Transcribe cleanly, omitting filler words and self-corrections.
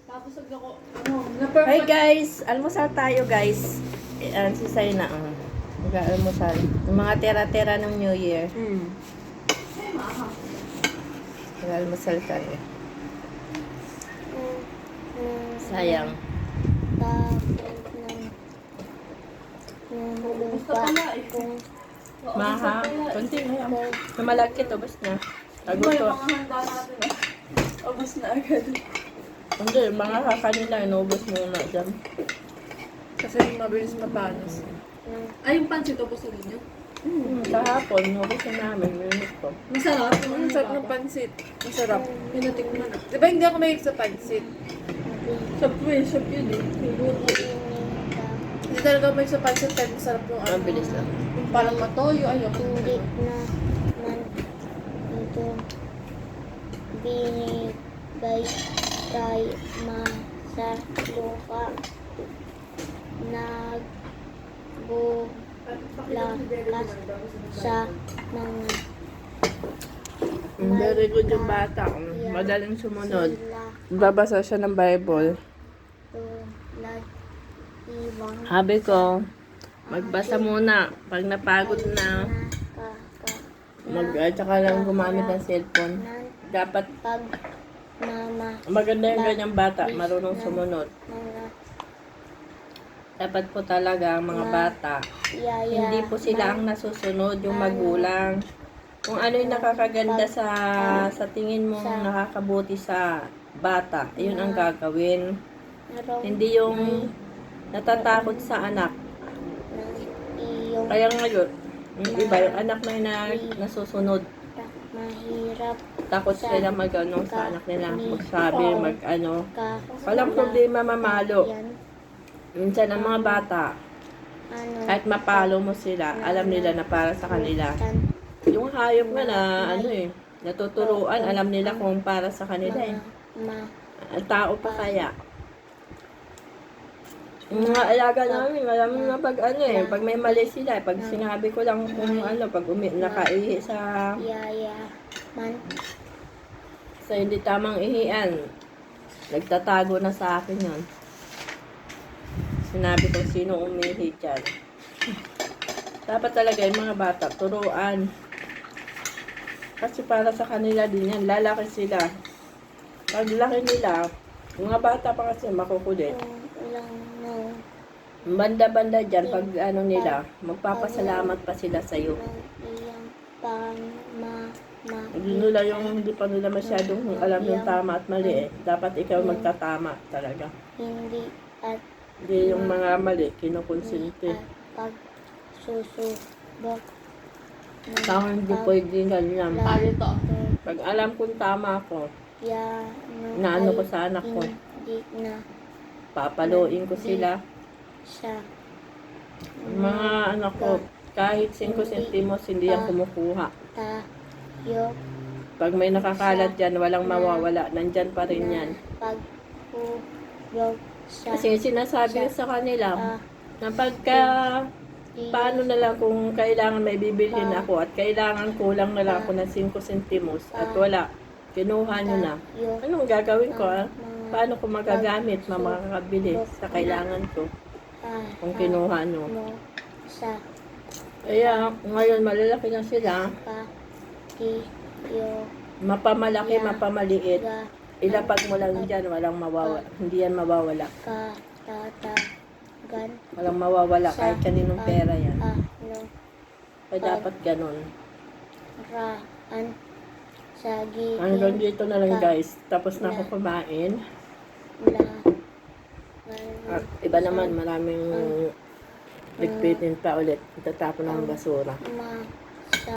Tapos ako, Hi guys! Almusal tayo guys. Ayan, si Sai na. Mag-almusal. Yung mga tera-tera ng New Year. Mag-almusal tayo. Sayang. basta pala eh. Maha. Kunti na yan. Namalagkit, ubos na. Ano Tagot yung ko. mga handa natin eh. Ubus na agad. Hindi, mga kakanila, inubos muna dyan. Kasi mabilis mapanas. Ay, yung pansit, ubus na ninyo. Kahapon, inubos na namin. Minute ko. Masarap. Ang sarap ng pansit. Masarap. Pinatikman na. Di ba hindi ako mahilig sa pansit? Shop mo eh, shop yun eh. Hindi talaga mahilig sa pansit kahit masarap yung ano. Mabilis lang. Yung parang matoyo, ayoko. Hindi naman ito binigay kay sa lupa. Nagbulakas sa mga Very good yung bata. Madaling sumunod. sila Babasa siya ng Bible. tulad ibang Sabi ko, magbasa muna. Pag napagod na, tsaka lang gumamit ng cellphone. Dapat pag mama maganda yung ganyang bata, marunong sumunod. mga Dapat po talaga ang mga bata, yaya hindi po sila ang nasusunod, yung magulang. Kung ano yung nakakaganda sa tingin mo nakakabuti sa bata, yun ang gagawin. Hindi yung natatakot sa anak. iyong Kaya ngayon, yung iba, yung anak na nasusunod. mahirap Takot sila mag-ano sa anak nila. Magsabi, mag-ano. ka Walang problema mamalo. yan Minsan ang mga bata, ano kahit mapalo mo sila, alam nila na para sa kanila. Yung hayop nga na, natuturuan, alam nila kung para sa kanila eh. ma Ang tao pa kaya. Yung mga alaga namin, alam mo na pag pag may mali sila, pag sinabi ko lang kung pag nakaihi sa yaya man hindi tamang ihian, nagtatago na sa akin yun. Sinabi ko sino umihi dyan. Dapat talaga yung mga bata, turuan. Kasi para sa kanila din yan, lalaki sila. Pag laki nila, mga bata pa kasi makukulit. lang no Banda-banda dyan, pag nila, magpapasalamat pa sila sa'yo. ng iyang pang Hindi nila hindi pa nila masyadong alam yung tama at mali eh. Dapat ikaw magtatama talaga. hindi at Hindi yung mga mali, kinukonsinti. pagsusubok Sa akin hindi pwede ganyan. Tayo to. Pag alam kong tama ko, naano ko sa anak ko, hindi na papaluin ko sila. siya Mga anak ko, kahit 5 sentimos, hindi yan kumukuha. tayo Pag may nakakalat dyan, walang mawawala. Nandyan pa rin yan. paghuhulog sa Kasi sinasabi ko sa kanila, na pagka, paano na lang kung kailangan may bibilhin ako at kailangan kulang na lang ako ng 5 sentimos at wala, kinuha nyo na. Anong gagawin ko? Paano ko magagamit, makakabili sa kailangan ko kung kinuha nyo? mo sa Kaya ngayon malalaki na sila, patiyo mapamalaki, mapamaliit. ga Ilapag mo lang dyan, walang mawawala. Hindi yan mawawala. katatagan Walang mawawala kahit kaninong pera yan. ano Kaya dapat ganun. raan sa giging Hanggang dito na lang guys. Tapos na ako kumain. At iba naman, maraming ligpitin pa ulit. Itatapon ng basura. ma